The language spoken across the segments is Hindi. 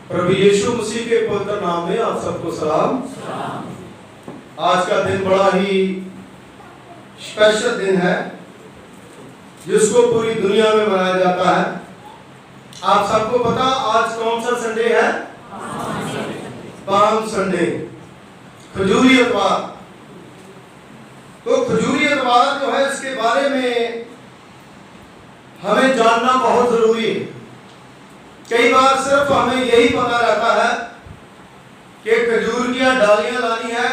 प्रभु यीशु मसीह के पवित्र नाम में आप सबको सलाम। आज का दिन बड़ा ही स्पेशल दिन है जिसको पूरी दुनिया में मनाया जाता है। आप सबको पता आज कौन सा संडे है? पाम संडे, खजूरी इतवार। तो खजूरी इतवार जो है इसके बारे में हमें जानना बहुत जरूरी है। कई बार सिर्फ हमें यही पता रहता है कि खजूर की डालियां लानी है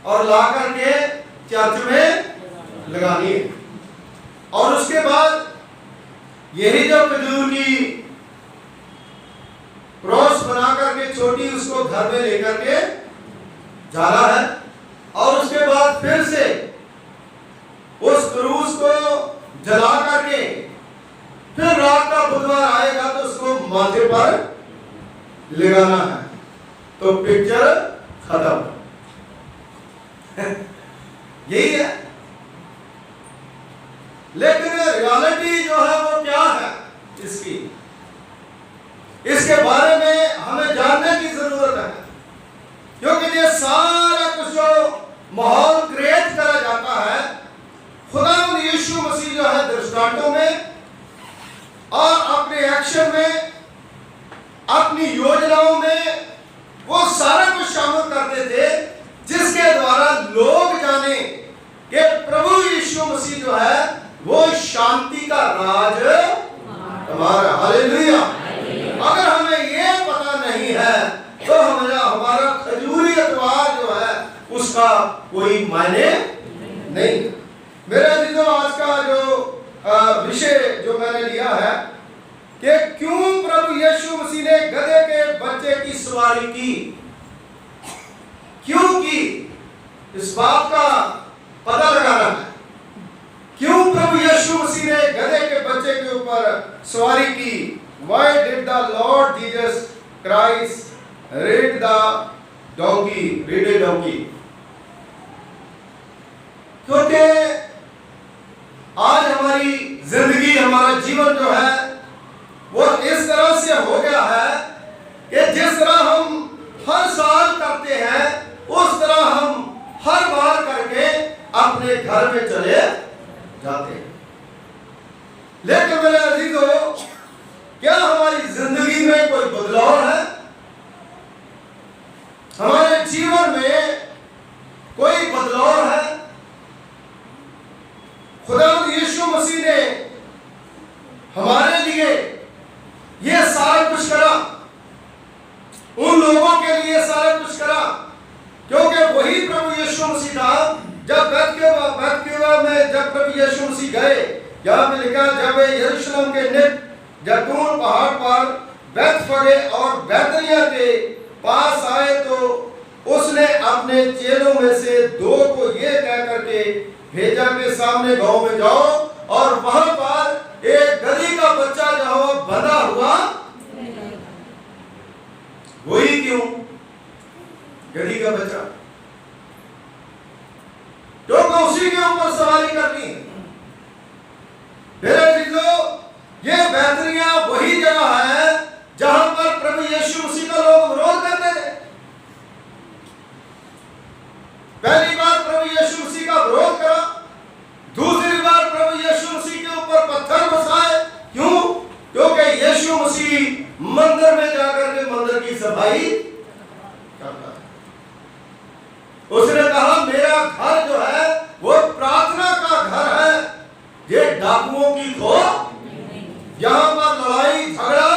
और ला करके चर्च में लगानी है, और उसके बाद यही जो खजूर की क्रॉस बना करके छोटी उसको घर में लेकर के जाना है, और उसके बाद फिर से उस क्रूस को जला करके फिर रात का बुधवार आएगा तो उसको माथे पर लगाना है। तो पिक्चर खत्म। यही है। लेकिन रियलिटी जो है वो क्या है इसकी, इसके बारे में हमें जानने की जरूरत है, क्योंकि ये सारा कुछ जो माहौल क्रिएट करा जाता है खुदा यीशु मसीह जो है दृष्टांतों में और अपने एक्शन में, अपनी योजनाओं में वो सारा कुछ शामिल करते थे जिसके द्वारा लोग जाने कि प्रभु यीशु मसीह जो है वो शांति का राज हमारा। हालेलुया। अगर हमें ये पता नहीं है तो हमारा खजूरी इतवार जो है उसका कोई मायने नहीं। मेरे अजीजों, आज का जो विषय जो मैंने लिया है कि क्यों प्रभु यीशु मसीह ने गधे के बच्चे की सवारी की, क्यों की, इस बात का पता लगाना है। क्यों प्रभु यीशु मसीह ने गधे के बच्चे के ऊपर सवारी की? Why did the Lord Jesus Christ ride the donkey? क्योंकि आज हमारी जिंदगी, हमारा जीवन जो है वो इस तरह से हो गया है कि जिस तरह हम हर साल करते हैं उस तरह हम हर बार करके अपने घर में चले जाते हैं। लेकिन मेरे अजीजों, क्या हमारी जिंदगी में कोई बदलाव है? हमारे जीवन में कोई बदलाव है? खुदा यीशु मसीह ने हमारे लिए ये सारा कुछ करा, उन लोगों के लिए सारा कुछ करा, क्योंकि वही प्रभु यीशु मसीह था। जब बैतकेवा में जब प्रभु यीशु मसीह गए, यहाँ पे लिखा जब वे यरूशलेम के निकट जैतून पहाड़ पर बैतफगे और बैतनिय्याह के पास आए तो उसने अपने चेलों में से दो को ये कह करके भेजा के सामने गांव में जाओ और वहां पर एक गधी का बच्चा जो बंधा हुआ। वही क्यों गधी का बच्चा? क्योंकि उसी के ऊपर सवारी करनी है। मेरे मित्रों, ये बैतनिय्याह वही जगह है जहां पर प्रभु यीशु मसीह का लोग विरोध करते थे। पहली बार प्रभु यीशु मसीह का विरोध करा, दूसरी बार प्रभु यीशु मसीह के ऊपर पत्थर बरसाए। क्यों? क्योंकि यीशु मसीह मंदिर में जाकर के मंदिर की सफाई करता है। उसने कहा मेरा घर जो है वो प्रार्थना का घर है, ये डाकुओं की खो, यहां पर लड़ाई झगड़ा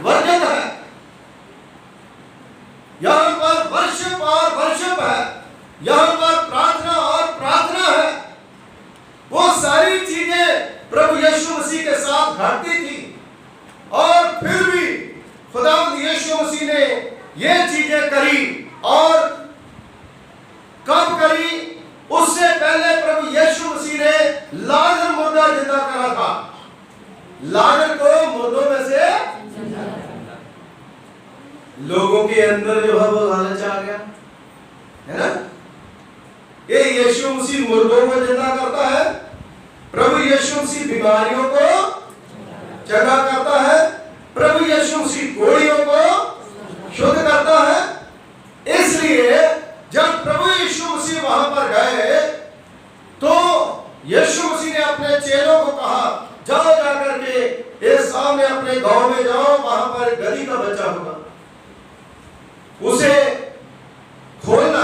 वर्जित है, यहां पर वर्शिप और वर्शिप है, यहां पर प्रार्थना और प्रार्थना है। वो सारी चीजें प्रभु यीशु मसीह के साथ घटती थी, और फिर भी खुदावंद यीशु मसीह ने ये चीजें करी। और कब करी? उससे पहले प्रभु यीशु मसीह ने लाजर मुर्दा जिंदा करा था। लाजर को मुर्दों में से लोगों के अंदर जो है वो लालच आ गया है ना। ये यीशु मसीह मुर्दों को जिंदा करता है, प्रभु यीशु मसीह बीमारियों को जगा करता है, प्रभु यीशु मसीह कोड़ियों को अपने गांव में जाओ, वहां पर गधी का बच्चा होगा, उसे खोलना।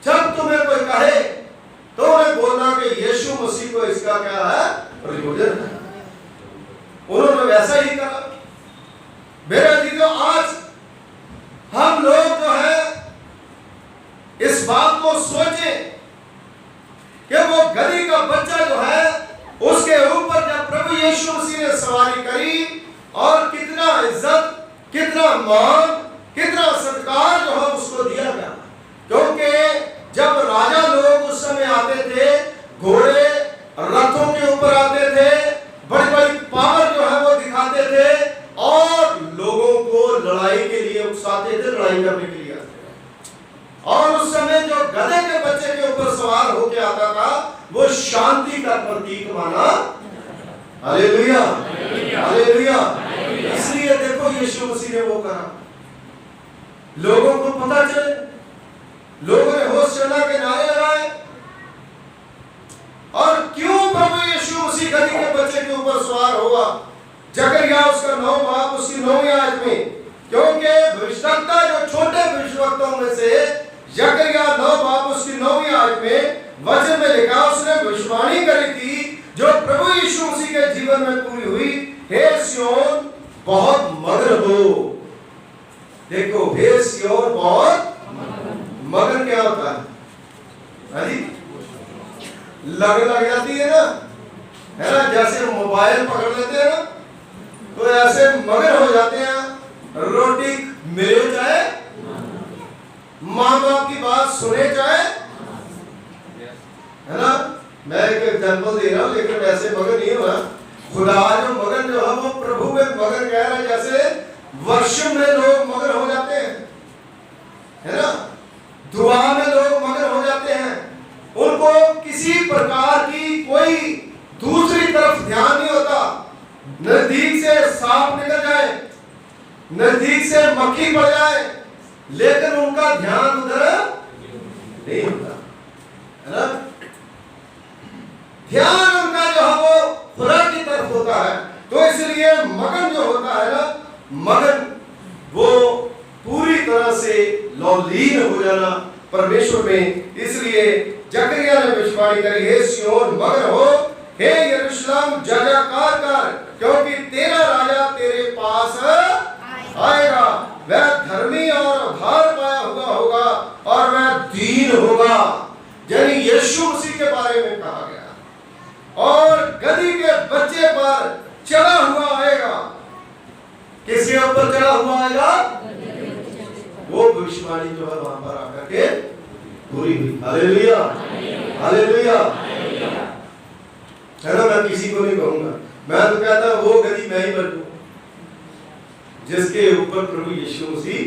जब तुम्हें कोई कहे तो उन्हें बोलना कि यीशु मसीह को इसका क्या है, प्रयोजन है। उन्होंने वैसा ही कहा। मेरे जीजो, आज हम लोग जो है इस बात को सोचें कि वो गधी का बच्चा जो है उसके ऊपर जब प्रभु यीशु मसीह ने सवारी करी, और कितना इज्जत, कितना मान, कितना सत्कार जो है उसको दिया गया। क्योंकि जब राजा लोग उस समय आते थे, घोड़े रथों के ऊपर आते थे, बड़ी बड़ी पावर जो है वो दिखाते थे, और लोगों को लड़ाई के लिए उकसाते थे, लड़ाई करने के लिए आते थे। और उस समय जो गधे के बच्चे के ऊपर सवार होके आता था, वो शांति का प्रतीक माना। Hallelujah, hallelujah. इसलिए देखो यीशु मसीह ने वो कहा, लोगों को पता चले, लोगों ने होशाना के नारे लगाए। और क्यों प्रभु यीशु मसीह गधी के बच्चे के ऊपर सवार हुआ? जकरिया उसका 9 बाब उसकी 9वीं आयत में, क्योंकि भविष्यवक्ता जो छोटे भविष्यवक्ताओं में से जकरिया 9 बाब उसकी 9वीं आयत में वचन में लिखा, उसने भविष्यवाणी करी थी जो प्रभु यीशु मसीह के जीवन में पूरी हुई, हे सिय्योन बहुत मगन हो। देखो, हे सिय्योन बहुत मगन क्या होता है? लग जाती है ना, जैसे मोबाइल पकड़ लेते हैं ना, तो ऐसे मगन हो जाते हैं। रोटी मिले चाहे, माँ बाप की बात सुने चाहे, है ना। मैं एक एग्जाम्पल दे रहा हूं, लेकिन वैसे मगन नहीं हो रहा। खुदा जो मगन जो है वो प्रभु में मगन कह रहा है, जैसे वर्षिप में लोग मगन हो जाते हैं, है ना। दुआ में लोग मगन हो जाते हैं, उनको किसी प्रकार की कोई दूसरी तरफ ध्यान नहीं होता। नजदीक से सांप निकल जाए, नजदीक से मक्खी पड़ जाए, लेकिन उनका ध्यान उधर नहीं होता, है ना। ध्यान उनका जो है वो खुदा की तरफ होता है। तो इसलिए मगन जो होता है ना, मगन वो पूरी तरह से लौलीन हो जाना परमेश्वर में। इसलिए जकरिया ने भविष्यवाणी करी, हे सिय्योन मगन हो, हे यरूशलेम जयजयकार कर, क्योंकि तेरा राजा तेरे पास आएगा। वह धर्मी और उद्धार पाया हुआ होगा, और वह दीन होगा। यानी यीशु मसीह के बारे में कहा गया। और गधी के बच्चे पर चढ़ा हुआ आएगा। किसके ऊपर चढ़ा हुआ आएगा? वो भविष्यवाणी जो है वहां पर आकर के पूरी हुई। Hallelujah, hallelujah. है ना। मैं किसी को नहीं कहूंगा, मैं तो कहता वो गधी मैं ही बैठूं जिसके ऊपर प्रभु यीशु मसीह,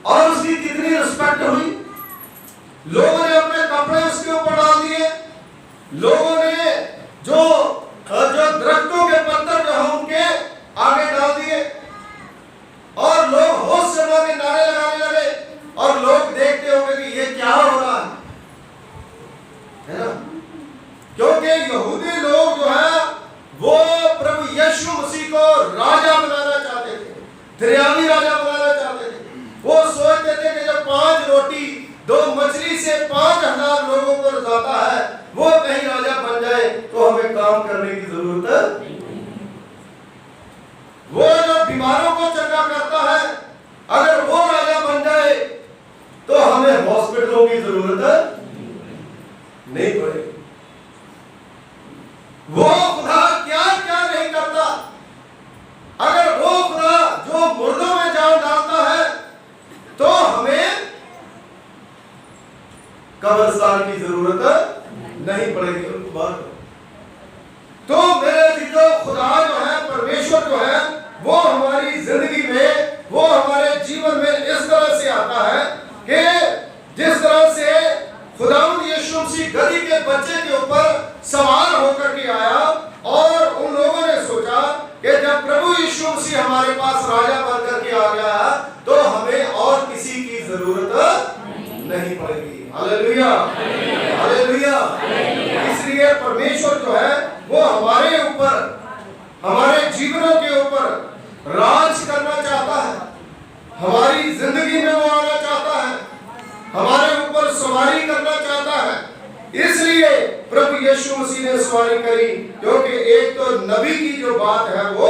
और उसकी कितनी रिस्पेक्ट हुई। लोगों ने अपने कपड़े उसके ऊपर डाल दिए, लोगों ने जो दरख्तों के पत्थर जो है उनके आगे डाल दिए, और लोग होशना के नारे लगाने लगे, और लोग देखते होंगे कि ये क्या हो रहा है ना। क्योंकि यहूदी लोग जो है वो प्रभु यीशु मसीह को राजा बनाना चाहते थे, दरियावी राजा बनाना चाहते थे। वो सोचते थे कि जब 5 रोटी 2 मछली से 5000 लोगों को रजाता है, वो कहीं राजा बन जाए तो हमें काम करने की जरूरत नहीं। वो जो बीमारों को चंगा करता है, अगर वो राजा बन जाए तो हमें हॉस्पिटलों की जरूरत नहीं पड़ेगी। वो खुदा क्या क्या नहीं करता। अगर वो खुदा जो मुर्दों में जान डालता है, तो हमें कब्रिस्तान की जरूरत नहीं पड़ेगी। तो मेरे हमारे जीवनों के ऊपर राज करना चाहता है, हमारी जिंदगी में वो आना चाहता है, हमारे ऊपर सवारी करना चाहता है। इसलिए प्रभु यीशु मसीह ने सवारी करी, क्योंकि एक तो नबी की जो बात है वो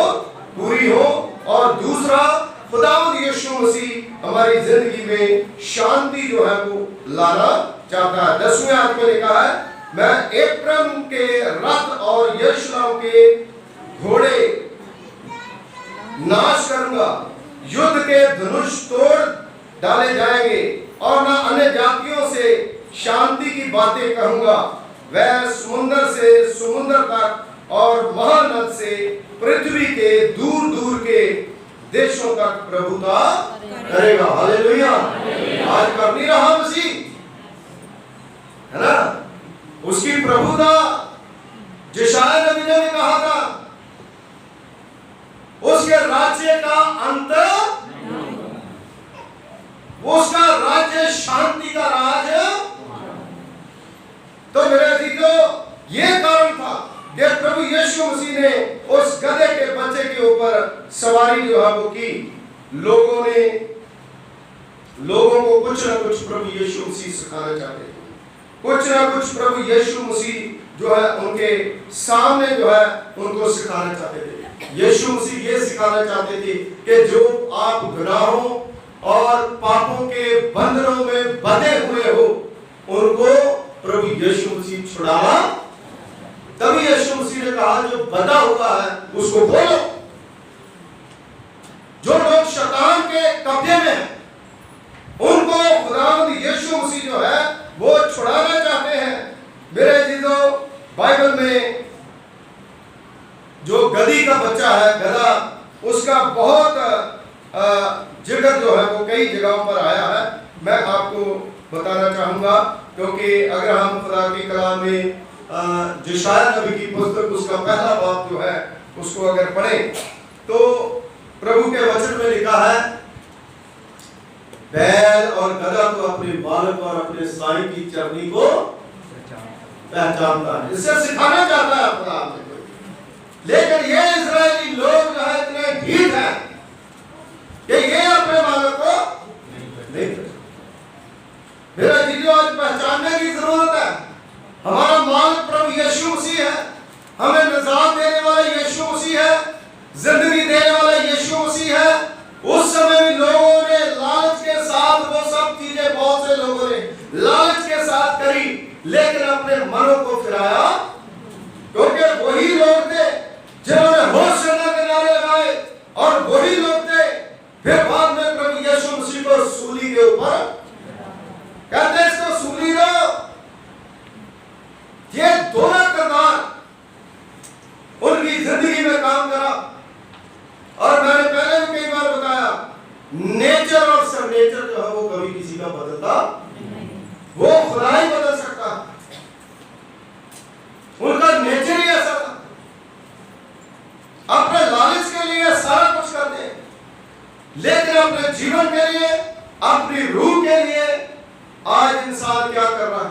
पूरी हो, और दूसरा खुदावंद यीशु मसीह हमारी जिंदगी में शांति जो है वो लाना चाहता है। 10वें आयत में लिखा है, मैं एप्रैम के रथ और यरूशलेम के घोड़े नाश करूंगा, युद्ध के धनुष तोड़ डाले जाएंगे, और मैं अन्य जातियों से शांति की बातें कहूंगा। वह समुद्र से समुद्र तक और महानद से पृथ्वी के दूर दूर के देशों तक प्रभुता करेगा। हालेलुया। आज कर नहीं रहा मसीह, है ना, उसकी प्रभुता यशायाह नबी ने भी कहा था, उसके राज्य का अंत, उसका राज्य शांति का राज। तो मेरे अजीजों, ये कारण था कि प्रभु यीशु मसीह ने उस गधे के बच्चे के ऊपर सवारी जो है वो की। लोगों को कुछ ना कुछ प्रभु यीशु मसीह सिखाना चाहते थे, कुछ ना कुछ प्रभु यीशु मसीह जो है उनके सामने जो है उनको सिखाना चाहते थे। यीशु मसीह ये सिखाना चाहते थे कि जो आप गुनाहों और पापों के बंधनों में बंधे हुए हो, उनको प्रभु यीशु मसीह छुड़ाना। तभी यीशु मसीह ने कहा, जो बंधा हुआ है उसको बोलो। जो लोग शैतान के कब्जे में हैं, उनको खुदावंद यीशु मसीह जो है वो छुड़ाना चाहते हैं। मेरे अजीजों, बाइबल में जो गधी का बच्चा है, गधा, उसका बहुत जिक्र जो है वो कई जगहों पर आया है। मैं आपको बताना चाहूंगा, क्योंकि अगर हम खुदा की कलाम में यशायाह नबी की पुस्तक उसका पहला बाब जो है उसको अगर पढ़ें, तो प्रभु के वचन में लिखा है, बैल और गधा तो अपने बालक और अपने साई की चरनी को पहचानता है। इससे सिखाना चाहता है अपना आपने कोई। लेकिन ये इजरायली लोग जो है इतने ढीठ हैं कि ये अपने बालक को नहीं पहचानते। मेरा जीजो, आज पहचानने की जरूरत है। हमारा मालिक प्रभु यीशु मसीह है, हमें निजात देने वाला यीशु मसीह है, जिंदगी देने वाला यीशु मसीह है। उस समय भी लोगों ने लालच के साथ वो सब चीजें, बहुत से लोगों ने लालच के साथ करी, लेकिन अपने मनों को फिराया, क्योंकि वही लोग थे जिन्होंने होशना के नारे लगाए, और वही लोग थे फिर बाद में प्रभु यीशु मसीह को सूली के ऊपर कहते इसको सूली दो। ये दोनों किरदार उनकी जिंदगी में काम करा। और मैंने पहले भी कई बार बताया, नेचर और सरनेचर जो है वो कभी किसी का बदलता, वो खुदा ही बदल सकता है। उनका नेचर ही ऐसा था, अपने लालच के लिए सारा कुछ करते हैं, लेकिन अपने जीवन के लिए, अपनी रूह के लिए आज इंसान क्या कर रहा है?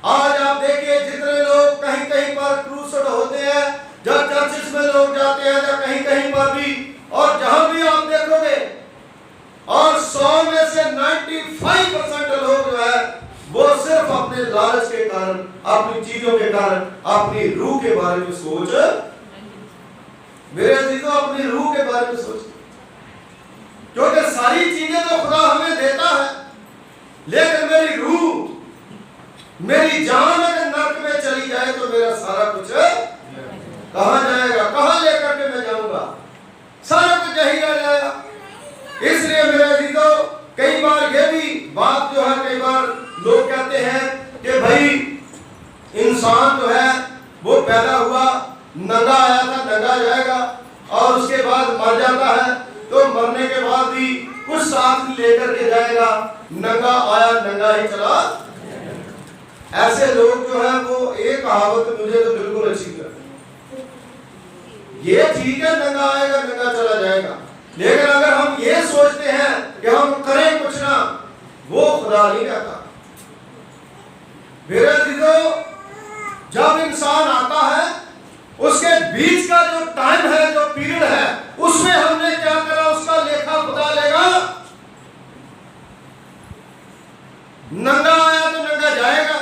आज आप देखिए, जितने लोग कहीं कहीं पर क्रूसेड होते हैं, जब चर्चिस में लोग जाते हैं, या कहीं कहीं पर भी, और जहां भी आप देखोगे, और 100 में से 95% लोग जो है वो सिर्फ अपने लालच के कारण, अपनी चीजों के कारण, अपनी रूह के बारे में सोच, मेरे अजीजों, अपनी रूह के बारे में सोच, क्योंकि सारी चीजें तो खुदा हमें देता है, लेकिन मेरी रूह, मेरी जान अगर नरक में चली जाए तो मेरा सारा कुछ कहां जाएगा? कहां लेकर के मैं जाऊंगा? सारा कुछ यही रह जाएगा। इसलिए मेरे अजीजों, कई बार ये भी बात जो है, कई बार लोग कहते हैं कि भाई इंसान जो है वो पैदा हुआ, नंगा आया था, नंगा जाएगा, और उसके बाद मर जाता है, तो मरने के बाद भी कुछ साथ लेकर के जाएगा, नंगा आया नंगा ही चला। ऐसे लोग जो है वो, एक कहावत मुझे तो बिल्कुल अच्छी लगती, ये ठीक है, नंगा आएगा नंगा चला जाएगा, लेकिन अगर हम ये सोचते हैं कि हम करें कुछ ना, वो खुदा नहीं कहता। मेरे अजीजों, जब इंसान आता है उसके बीच का जो टाइम है, जो पीरियड है, उसमें हमने क्या करा उसका लेखा खुदा लेगा। नंगा आया तो नंगा जाएगा,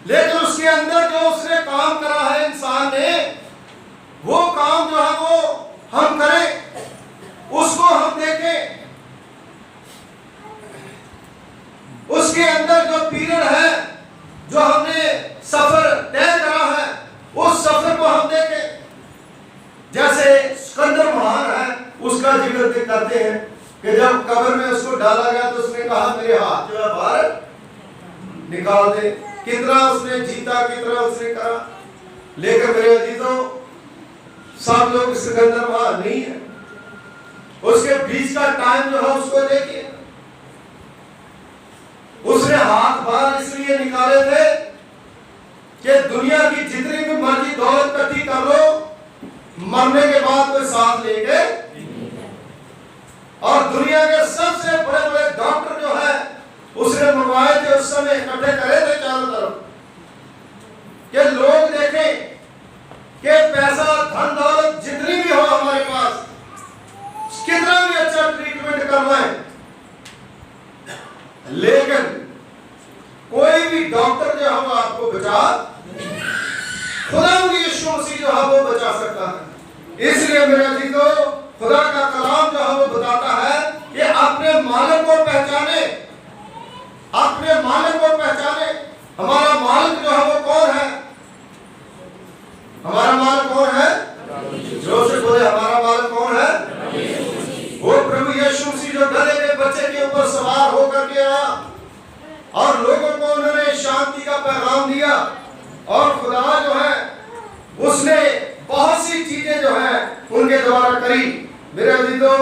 लेकिन उसके अंदर जो उसने काम करा है इंसान ने, वो काम जो है वो हम करें, उसको हम देखें। उसके अंदर जो पीरियड है, जो हमने सफर तय करा है, उस सफर को हम देखें। जैसे सिकंदर महान है, उसका जिक्र करते हैं कि जब कब्र में उसको डाला गया तो उसने कहा मेरे हाथ जो है बाहर निकाल दे। कितना उसने जीता, कितना उसने करा। लेकिन मेरे अजीजों, सब लोग सिकंदर महान नहीं है। उसके बीच का टाइम जो है उसको देखिए। उसने हाथ बाहर इसलिए निकाले थे कि दुनिया की जितनी भी मर्जी दौलत इकट्ठी कर लो, मरने के बाद कोई साथ लेके। और दुनिया के सबसे बड़े बड़े डॉक्टर जो है उसने मंगवाए थे, उस समय इकट्ठे करे थे चारों तरफ, कि लोग देखें कि पैसा धन दौलत जितनी भी हो हमारे पास, कितना भी अच्छा ट्रीटमेंट करवाएं, लेकिन कोई भी डॉक्टर जो है वो आपको बचा, खुदा यीशु मसीह जो है वो बचा सकता है। इसलिए मेरे अजीजों, खुदा का कलाम जो है वो बताता है कि अपने मालिक को पहचाने, अपने मालिक को पहचाने। हमारा मालिक जो है वो कौन है? हमारा मालिक कौन है? जोर से बोले, हमारा मालिक कौन है? वो प्रभु यीशु मसीह जो गधे के बच्चे के ऊपर सवार होकर के आया और लोगों को उन्होंने शांति का पैगाम दिया। और खुदा जो है उसने बहुत सी चीजें जो है उनके द्वारा करी। मेरे अजीजों,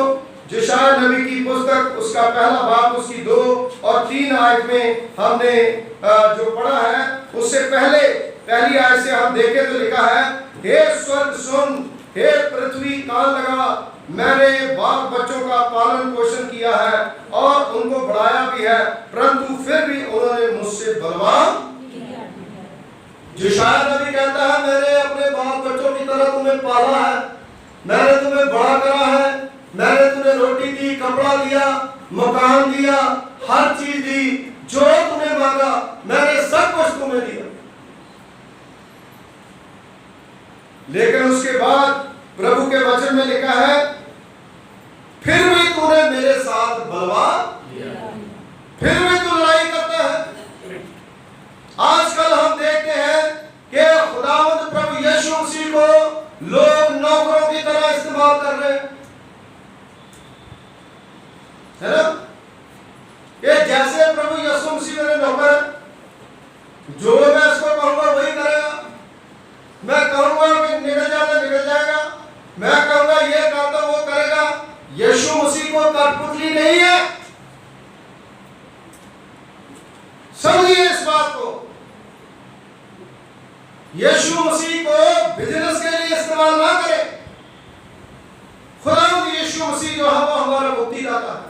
यशायाह नबी की पुस्तक उसका पहला बाब उसकी 2 और 3 आयत में हमने जो पढ़ा है, उससे पहले पहली आयत से हम देखें तो लिखा है, हे स्वर्ग सुन, हे पृथ्वी कान लगा, मैंने बाल बच्चों का पालन पोषण किया है और उनको बढ़ाया भी है, परंतु फिर भी उन्होंने मुझसे बलवान। यशायाह नबी कहता है, मैंने अपने बाल बच्चों की तरह तुम्हें पाला है, मैंने तुम्हें बड़ा करा है, मैंने तुम्हें रोटी दी, कपड़ा दिया, मकान दिया, हर चीज दी, जो तुम्हें मांगा मैंने सब कुछ तुम्हें दिया। लेकिन उसके बाद प्रभु के वचन में लिखा है, फिर भी तूने मेरे साथ बलवा, फिर भी तू लड़ाई करता है। आजकल हम देखते हैं कि खुदावंद प्रभु यीशु मसीह को लोग नौकरों की तरह इस्तेमाल कर रहे हैं, है ना? कि जैसे प्रभु यीशु मसीह मेरे नौकर है, जो मैं इसको कहूंगा वही करेगा। मैं कहूंगा कि निकल जाना निकल जाएगा, मैं कहूंगा ये करता वो करेगा। यीशु मसीह को कठपुतली नहीं है, समझिए इस बात को। यीशु मसीह को बिजनेस के लिए इस्तेमाल ना करें। खुदा यीशु मसीह जो है वो हमारा मुक्तिदाता है,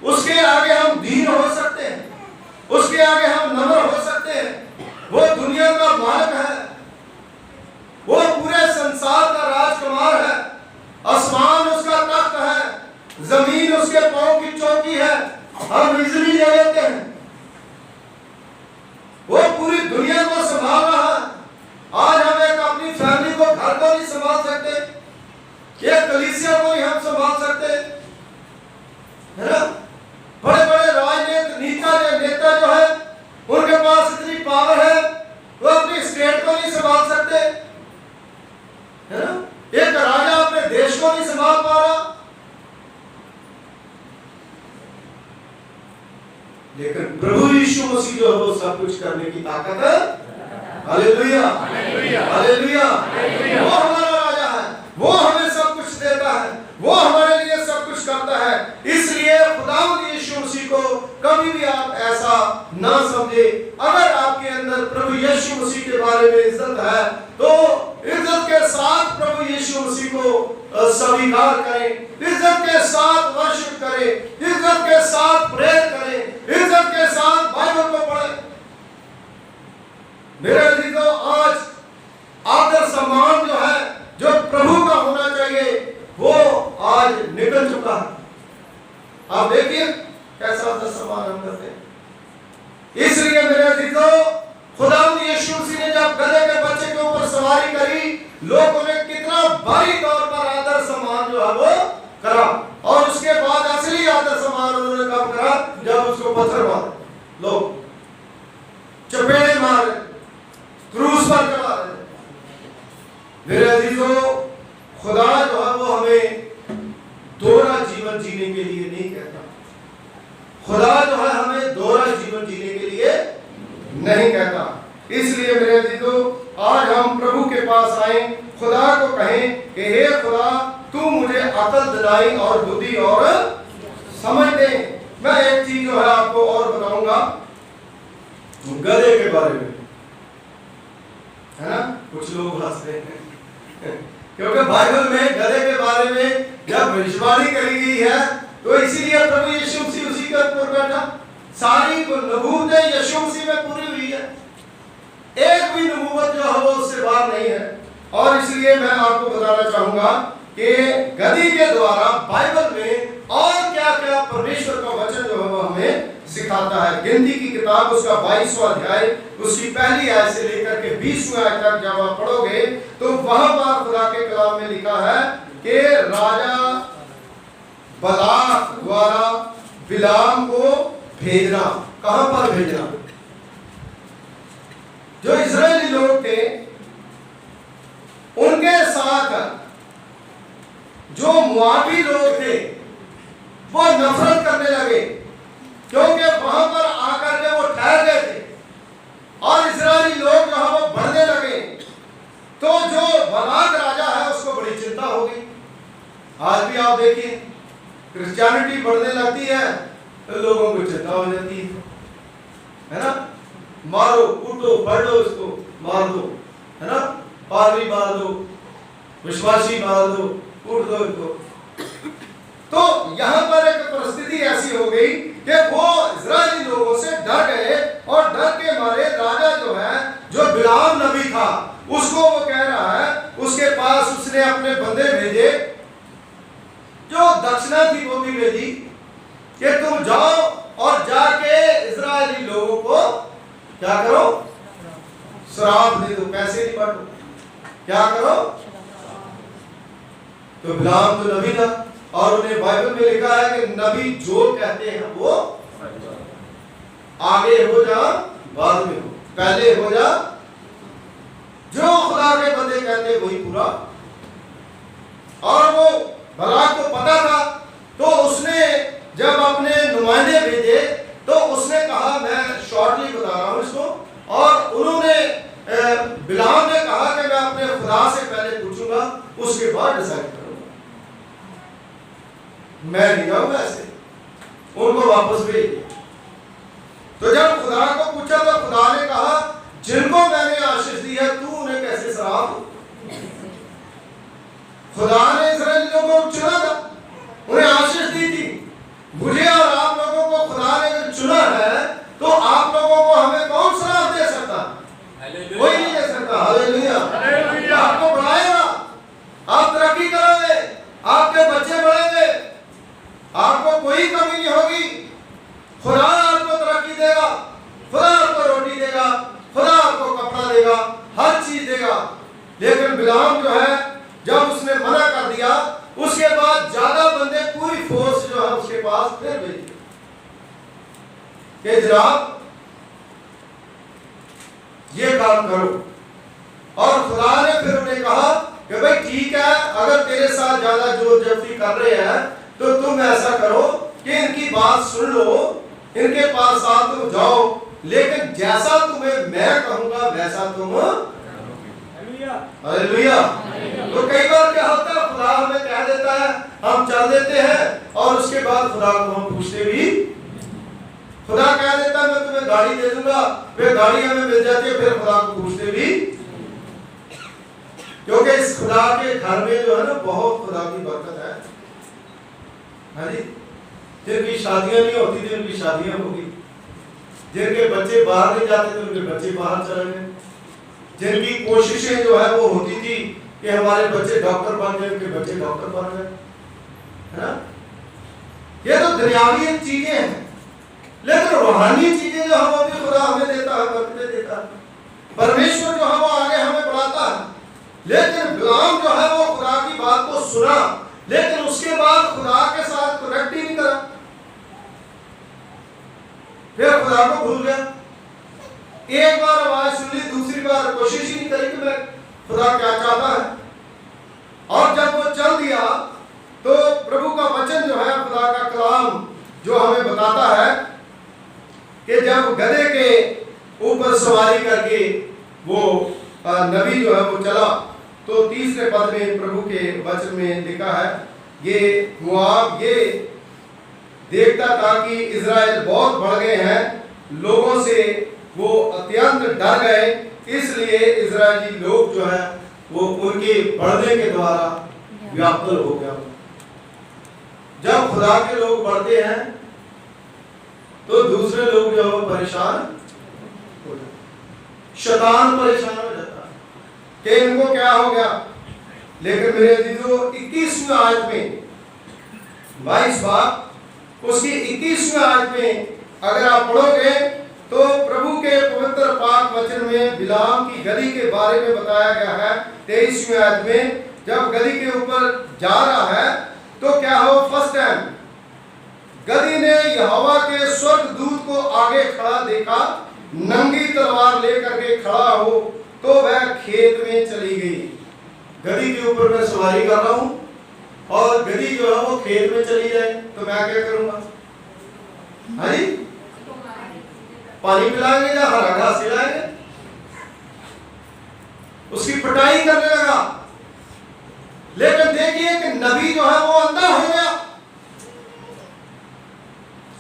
उसके आगे हम दीन हो सकते हैं, उसके आगे हम नम्र हो सकते हैं। वो दुनिया का मालिक है, वो पूरे संसार का राजकुमार है, आसमान उसका तख्त है, जमीन उसके पांव की चौकी है, हम इजली ले लेते हैं। वो पूरी दुनिया को संभाल रहा है। आज हम एक अपनी फैमिली को, घर को नहीं संभाल सकते, एक कलीसिया को नहीं हम संभाल सकते, है ना? बड़े बड़े राजनेता नेता जो है उनके पास इतनी पावर है, वो अपनी स्टेट को नहीं संभाल सकते, है ना? एक राजा अपने देश को नहीं संभाल पा रहा, लेकिन प्रभु यीशु मसीह जो है वो सब कुछ करने की ताकत है। Hallelujah, hallelujah. वो हमारा राजा है, वो हमें सब कुछ देता है, वो हमारे लिए सब कुछ करता है। इसलिए खुदावंद यीशु मसीह को कभी भी आप ऐसा ना समझे। अगर आपके अंदर प्रभु यीशु मसीह के बारे में इज्जत है तो इज्जत के साथ प्रभु यीशु मसीह को स्वीकार करें, इज्जत के साथ वर्शिप करें, इज्जत के साथ प्रेयर करें, इज्जत के साथ बाइबल को पढ़ें। मेरे अजीजों, आज लोगों ने कितना भारी तौर पर आदर सम्मान जो है वो करा, और उसके बाद असली आदर सम्मान उन्होंने कब करा, जब उसको पत्थर मारे, लोग चपेड़े मारे, क्रूस पर चढ़ा रहे। मेरे अजीजों, खुदा जो है वो हमें दोहरा जीवन जीने के लिए नहीं कहता। खुदा जो है हमें दोहरा जीवन जीने के लिए नहीं कहता। इसलिए मेरे अजीजों, आज हम प्रभु के पास आए, खुदा को कहें कि हे खुदा, तू मुझे अकल दिलाई और बुद्धि और समझ दे। मैं एक चीज जो है आपको और बताऊंगा गधे के बारे में, है ना। कुछ लोग हंसते हैं क्योंकि बाइबल में गधे के बारे में जब भविष्यवाणी करी गई है तो इसीलिए प्रभु यीशु मसीह उसी के ऊपर बैठा। सारी नबूवतें यीशु मसीह में पूरी हुई है, एक भी नबूवत जो है वो उससे बाहर नहीं है। और इसलिए मैं आपको बताना चाहूंगा कि गधी के द्वारा बाइबल में और क्या क्या परमेश्वर का वचन जो है वो हमें सिखाता है। गिनती की किताब उसका 22वां अध्याय उसकी पहली आयत से लेकर के 20वां आयत तक जब आप पढ़ोगे तो वहां पर खुदा के कलाम में लिखा है कि राजा बालाक द्वारा बिलाम को भेजना। कहां पर भेजना? जो इजरायली लोग थे उनके साथ जो मुआबी लोग थे वो नफरत करने लगे, क्योंकि वहां पर आकर के वो ठहर गए थे और इजरायली लोग जो है वो बढ़ने लगे। तो जो बालाक राजा है उसको बड़ी चिंता हो गई। आज भी आप देखिए, क्रिश्चियनिटी बढ़ने लगती है तो लोगों को चिंता हो जाती है ना। मारो, कूटो, पढ़ लो, इसको मार दो, है ना, पादरी मार दो, विश्वासी मार दो, कूट दो इनको। तो यहां पर एक परिस्थिति ऐसी हो गई कि वो इजरायली लोगों से डर गए और डर के मारे राजा जो है, जो बिलाम नबी था, उसको वो कह रहा है, उसके पास उसने अपने बंदे भेजे, जो दक्षिणा थी वो भी भेजी कि तुम जाओ और जाके इजरायली लोगों को क्या करो, श्राप दे दो, पैसे नहीं बांटो, क्या करो। तो बिलाम तो नबी था और उन्हें बाइबल में लिखा है कि नबी जो कहते हैं वो आगे हो जा बाद में हो, पहले हो जा, जो खुदा के बंदे कहते वही पूरा। और वो बालाक को पता था, तो उसने जब अपने नुमाइंदे भेजे तो उसने कहा, मैं शॉर्टली बता रहा हूं इसको, और उन्होंने बिलाम ने कहा कि मैं अपने खुदा से पहले पूछूंगा, उसके बाद डिसाइड करूंगा, मैं नहीं जाऊंगा ऐसे। उनको वापस भेज। तो जब खुदा को पूछा तो खुदा ने कहा, जिनको मैंने आशीष दी है तू उन्हें कैसे श्राप दे? खुदा ने इस्राएली लोगों को चुना था, उन्हें आशीष दी थी। मुझे और आप लोगों को खुदा ने जो चुना है, तो आप लोगों को हमें कौन श्राप दे सकता? कोई नहीं दे सकता। हालेलुया। आपको बढ़ाएगा, आप तरक्की करोगे, आपके बच्चे बढ़ेंगे, आपको कोई कमी नहीं होगी। खुदा आपको तरक्की देगा, खुदा आपको रोटी देगा, खुदा आपको कपड़ा देगा, हर चीज देगा। लेकिन बिलाम जो है, जब उसने मना कर दिया, उसके बाद ज्यादा बंदे, पूरी फोर्स जो है उसके पास फिर भेजी कि जनाब ये काम करो। और खुदा ने फिर उन्हें कहा कि भाई ठीक है, अगर तेरे साथ ज्यादा जोर जबरदस्ती कर रहे हैं तो तुम ऐसा करो कि इनकी बात सुन लो, इनके पास साथ तुम जाओ, लेकिन जैसा तुम्हें मैं कहूंगा वैसा तुम। हालेलुया। तो कई बार क्या होता है, खुदा हमें कह देता है, हम चल देते हैं और उसके बाद खुदा को हम पूछते भी। खुदा कह देता है मैं तुम्हें गाड़ी दे दूंगा, फिर गाड़ी हमें मिल जाती है, फिर खुदा को पूछते भी। क्योंकि इस खुदा के घर में जो है ना, बहुत खुदा की बरकत है। हाँ जी, जिनकी शादियां नहीं होती थी उनकी शादियां होगी, जिनके बच्चे बाहर नहीं जाते थे उनके बच्चे बाहर चले गए, जिनकी कोशिशें जो है वो होती थी कि हमारे बच्चे डॉक्टर बन गए, उनके बच्चे डॉक्टर बन गए, है ना। ये तो दुनियावी चीजें हैं, लेकिन रूहानी चीजें जो है वो भी खुदा हमें देता है, बरकतें देता है। परमेश्वर जो है वो आगे हमें बढ़ाता है। लेकिन बिलाम जो है वो खुदा की बात को सुना, लेकिन उसके बाद खुदा के साथ कनेक्ट ही नहीं करा, फिर खुदा को भूल गया। एक बार आवाज सुन ली, दूसरी बार कोशिश ही नहीं करी कि मैं खुदा क्या चाहता है। और जब वो चल दिया तो प्रभु का वचन जो है, खुदा का कलाम जो हमें बताता है कि जब गधे के ऊपर सवारी करके वो नबी जो है वो चला, तो तीसरे पद में प्रभु के वचन में लिखा है, ये मोआब ये देखता था कि इजराइल बहुत बढ़ गए हैं, लोगों से वो अत्यंत डर गए, इसलिए इजरायली लोग जो है वो उनके बढ़ने के द्वारा व्याकुल हो गया। जब खुदा के लोग बढ़ते हैं तो दूसरे लोग जो है परेशान हो जाते, शैतान परेशान हो जाता है कि इनको क्या हो गया। लेकिन मेरे अजीजों 21वें आयत में 22 बाब उसकी 21वें आयत में अगर आप पढ़ोगे तो प्रभु के पवित्र पाक वचन में बिलाम की गदही के बारे में बताया गया है। 23वें आयत में जब गदही के ऊपर जा रहा है तो क्या हो, फर्स्ट टाइम गदही ने यहोवा के स्वर्गदूत को आगे खड़ा देखा, नंगी तलवार लेकर के खड़ा हो, तो वह खेत में चली गई। गदही के ऊपर मैं सवारी कर रहा हूं और गदही जो है वो खेत में चली जाए तो मैं क्या करूंगा? हाँ जी, पानी पिलाएंगे या हरा घास खिलाएंगे? उसकी पिटाई करने लगा। लेकिन देखिए कि नबी जो है वो अंधा हो गया,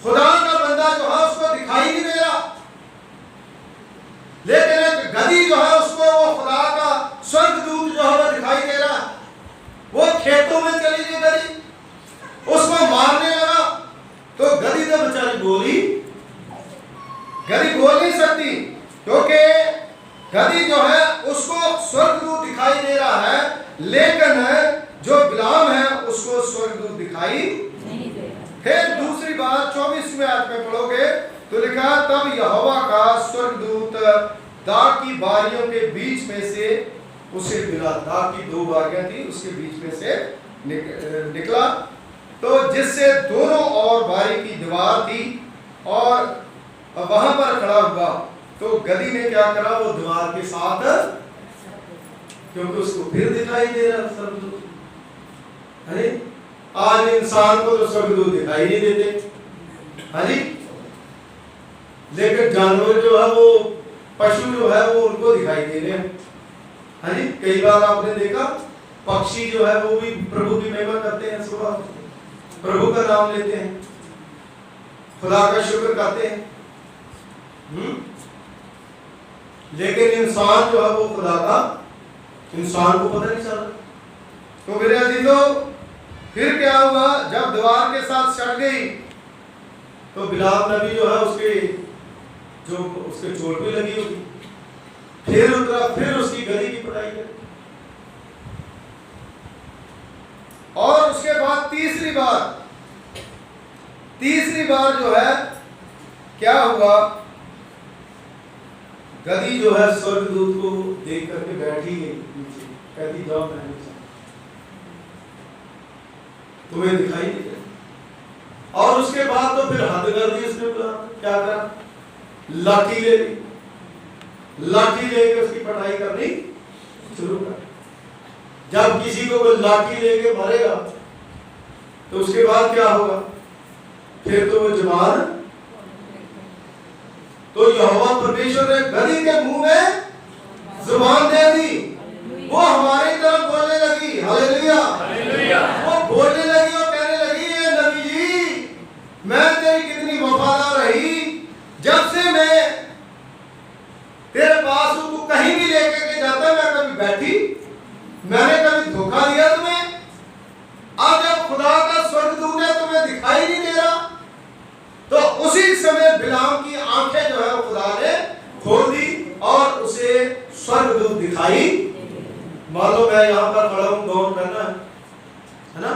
खुदा का बंदा जो है उसको दिखाई नहीं दे रहा, लेकिन एक गदही जो है उसको वो खुदा का स्वर्गदूत जो है वो दिखाई दे रहा है। वो खेतों में चली गई गदही, उसको मारने लगा, तो गदही तो बेचारी बोली, गदही बोल नहीं सकती क्योंकि गदही जो है उसको स्वर्गदूत दिखाई दे रहा है, लेकिन जो बिलाम है उसको स्वर्गदूत दिखाई नहीं दे रहा। फिर दूसरी बार 24वें आयत में पढ़ोगे तो लिखा, तब यहोवा का स्वर्गदूत दाख की बारियों के बीच में से उसे मिला। दाख की 2 बारियां थी, उसके बीच में से निकला, तो जिससे दोनों और बारी की दीवार थी, और वहां पर खड़ा हुआ। तो गदही ने क्या करा, वो दीवार के साथ, क्योंकि उसको फिर दिखाई दे रहा स्वर्गदूत। अरे आज इंसान को तो स्वर्गदूत दिखाई नहीं देते, हाँ जी, लेकिन जानवर जो है वो, पशु जो है वो उनको दिखाई दे रहे हैं। हाँ जी, कई बार आपने देखा पक्षी जो है वो भी प्रभु की महिमा करते हैं, सुबह प्रभु का नाम लेते हैं, खुदा का शुक्र करते हैं। लेकिन इंसान जो है वो खुदा का, इंसान को पता नहीं चला। तो मेरे अजीजों फिर क्या हुआ, जब दीवार के साथ सट गई तो बिलाम नबी जो है उसके चोट भी लगी होगी, फिर उतरा, फिर उसकी गदही की पिटाई करी। और उसके बाद तीसरी बार जो है क्या हुआ, गदही जो है स्वर्गदूत को देख करके बैठी गई नीचे, कहती जाओ मैं नहीं चाहता, तुम्हें दिखाई नहीं दे। और उसके बाद तो फिर हद कर दी उसने, क्या करा, लाठी ले ली, लाठी लेके उसकी पिटाई करनी शुरू कर। जब किसी को कोई लाठी लेके मारेगा तो उसके बाद क्या होगा, फिर तो वो जवान। तो यहोवा परमेश्वर ने गदही के मुंह में जुबान दे दी, वो हमारी तरफ बोलने लगी। हालेलुया, वो बोलने लगी और कहने लगी, ये नबी जी, मैं तेरी कितनी वफादार रही, जब से मैं तेरे पास हूं, तू कहीं भी लेकर के जाता, मैं कभी बैठी, मैंने कभी धोखा दिया तुम्हें। अब जब खुदा का स्वर्गदूत है तुम्हें दिखाई नहीं दे रहा, तो उसी समय बिलाम की आंखें जो है खुदा ने खोल दी और उसे स्वर्गदूत दिखाई। मान लो मैं यहाँ पर खड़ा हूँ, गौर करना है ना,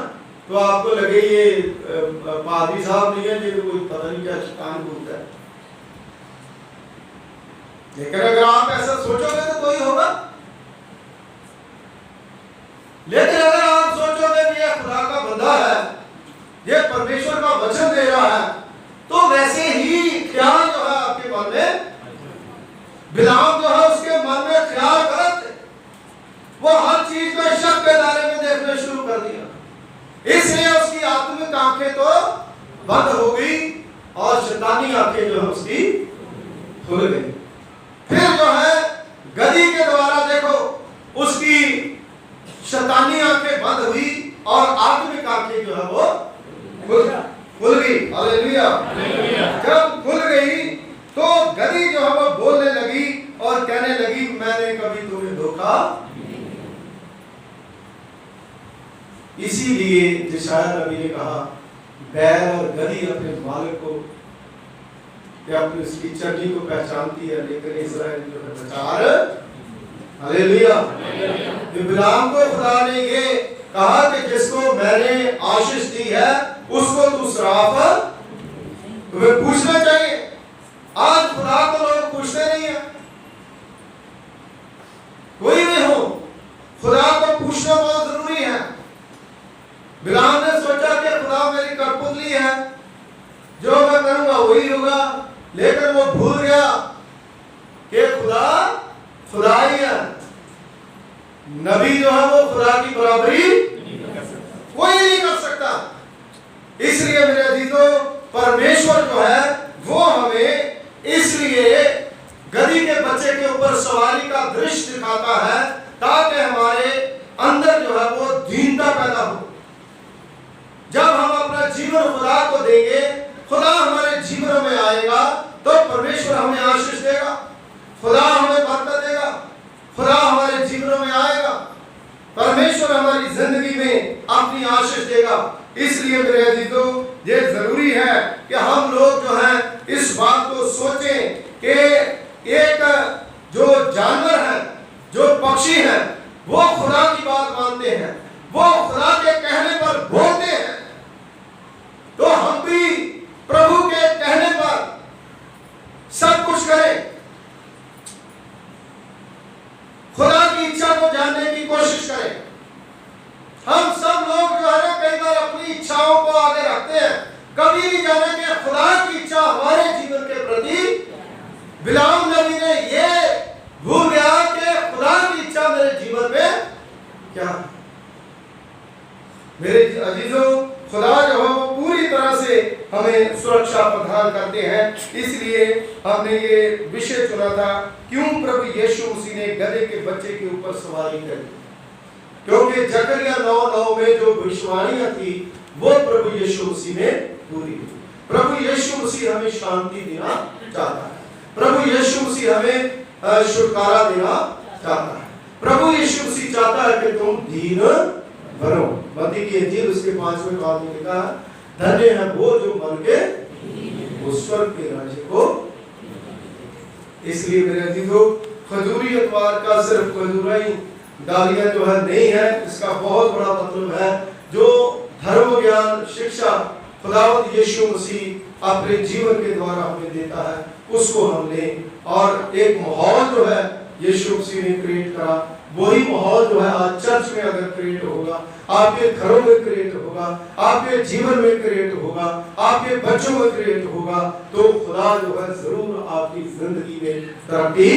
तो आपको लगे ये पादरी साहब नहीं है, जिनको कोई पता नहीं क्या शैतान बोलता है। लेकिन अगर आप ऐसा सोचोगे तो कोई होगा, लेकिन अगर आप सोचोगे कि ये खुदा का बंदा है, ये परमेश्वर का वचन दे रहा है, तो वैसे ही ख्याल जो है आपके मन में, बिलाम जो है उसके मन में ख्याल गलत थे, वो हर चीज को शक के दायरे में देखना शुरू कर दिया, इसलिए उसकी आत्मिक आंखें तो बंद हो गई और शैतानी आंखें जो है उसकी खुल गई। फिर जो है गधी के द्वारा देखो उसकी शैतानी आंखें बंद हुई और आत्मिक आंखें जो है वो खुल गई। हालेलुया। जब खुल गई तो गधी जो है वो बोलने लगी और कहने लगी, मैंने कभी तुम्हें धोखा। इसीलिए यशायाह नबी ने कहा, बैल और गधी अपने मालिक को या अपनी उसकी चर्नी को पहचानती है, लेकिन इस्राएल जो है बेचार। हालेलुया। बिलाम को खुदा ने ये कहा कि जिसको मैंने आशीष दी है उसको तू श्राप, तुम्हें पूछना चाहिए। आज खुदा को लोग पूछते नहीं है, कोई भी हो, खुदा को पूछना बहुत जरूरी है। बिलाम ने सोचा कि खुदा मेरी कठपुतली है, जो मैं करूंगा वही होगा, लेकिन वो भूल गया कि खुदा खुदा ही है। नबी जो है वो खुदा की बराबरी कोई नहीं कर सकता। इसलिए मेरे अजीजों, परमेश्वर जो है वो हमें इसलिए गधी के बच्चे के ऊपर सवारी का दृश्य दिखाता है, ताकि हमारे अंदर जो है वो दीनता पैदा हो। जब हम अपना जीवन खुदा को देंगे, खुदा हमारे जीवन में आएगा, तो परमेश्वर हमें आशीष देगा, खुदा हमें बरकत देगा, खुदा हमारे जीवन में आएगा, परमेश्वर हमारी जिंदगी में अपनी आशीष देगा। इसलिए मेरे अजीजों, ये जरूरी है कि हम लोग जो हैं इस बात को सोचें कि एक जो जानवर है, जो पक्षी है, वो खुदा की बात मानते हैं, वो खुदा के कहने पर बोलते हैं, तो हम भी प्रभु के कहने पर सब कुछ करें, खुदा की इच्छा को जानने की कोशिश करें। हम सब लोग जो है ना कई बार अपनी इच्छाओं को आगे रखते हैं, कभी नहीं जाने कि खुदा की इच्छा हमारे जीवन के प्रति। बिलाम नबी ने ये भूल गया कि खुदा की इच्छा मेरे जीवन में क्या है। मेरे अजीजों, खुदा जो है वो पूरी तरह से हमें सुरक्षा प्रदान करते हैं। इसलिए हमने ये विषय चुना था, क्यों प्रभु यीशु मसीह ने गधे के बच्चे के ऊपर सवारी करी, क्योंकि जकरिया 9:9 में जो भविष्यवाणियां थी वो प्रभु यीशु मसीह ने पूरी हुई। प्रभु यीशु मसीह हमें शांति देना चाहता है, प्रभु यीशु मसीह हमें छुटकारा देना चाहता है, प्रभु यीशु मसीह चाहता है कि तुम दीन बनो। मत्ती की इंजील उसके 5वें बाब में लिखा, धन्य है वो जो मन के वो स्वर्ग के राज्य को। इसलिए मेरे अजीजों, खजूरी अतवार का सिर्फ खजूराई डालियां जो है नहीं है, इसका बहुत बड़ा मतलब है जो धर्म ज्ञान शिक्षा खुदावंद यीशु मसीह अपने जीवन के द्वारा हमें देता है, उसको हम लें। और एक माहौल जो है यीशु मसीह ने क्रिएट करा, वही माहौल जो है आज चर्च में अगर क्रिएट होगा, आपके घरों में क्रिएट होगा, आपके जीवन में क्रिएट होगा, आपके बच्चों में क्रिएट होगा, तो खुदा जो है जरूर आपकी जिंदगी में तरक्की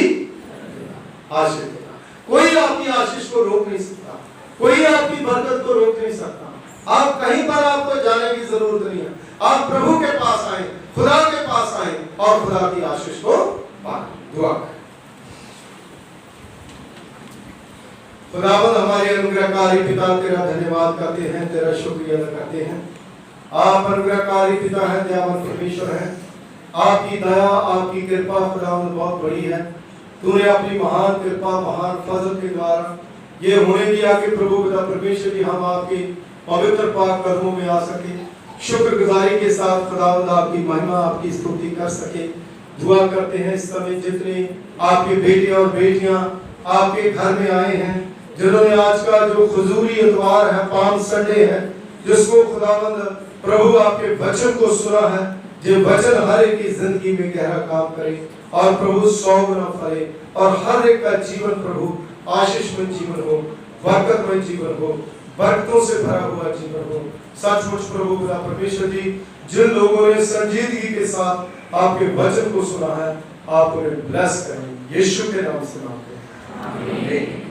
आशीष देगा। कोई आपकी आशीष को रोक नहीं सकता, कोई आपकी बरकत को रोक नहीं सकता। आप कहीं पर आपको जाने की जरूरत नहीं है, आप प्रभु के पास आए, खुदा के पास आए और खुदा की आशीष को पाएं। दुआ करें। खुदावंद हमारे अनुग्रहकारी पिता, तेरा धन्यवाद करते हैं, तेरा शुक्रिया अदा करते हैं। आप अनुग्रहकारी पिता हैं, दयावान परमेश्वर हैं। आपकी दया, आपकी कृपा खुदावंद बहुत बड़ी है। तूने अपनी महान कृपा, महान फजल के द्वारा ये होने दिया कि प्रभु पिता परमेश्वर जी हम आपके पवित्र पाक कदमों में आ सके, शुक्रगुजारी के साथ खुदावंद आपकी महिमा, आपकी स्तुति कर सके। दुआ करते हैं इस समय जितने आपके बेटे और बेटियां आपके घर में आए हैं, जिन्होंने आज का जो खुजूरी इतवार है, पाम संडे है, जिसको खुदावंद प्रभु आपके वचन को सुना है, जो वचन हर एक की जिंदगी में गहरा काम करे और प्रभु 100 गुना फले और हर एक का जीवन प्रभु आशीषमय जीवन हो। बरकतमय जीवन हो, बरकतों से भरा हुआ जीवन हो। सचमुच प्रभु खुदा परमेश्वर जी, जिन लोगों ने संजीदगी के साथ आपके वचन को सुना है, आप उन्हें ब्लेस करें, यीशु के नाम से मांगते हैं, आमीन।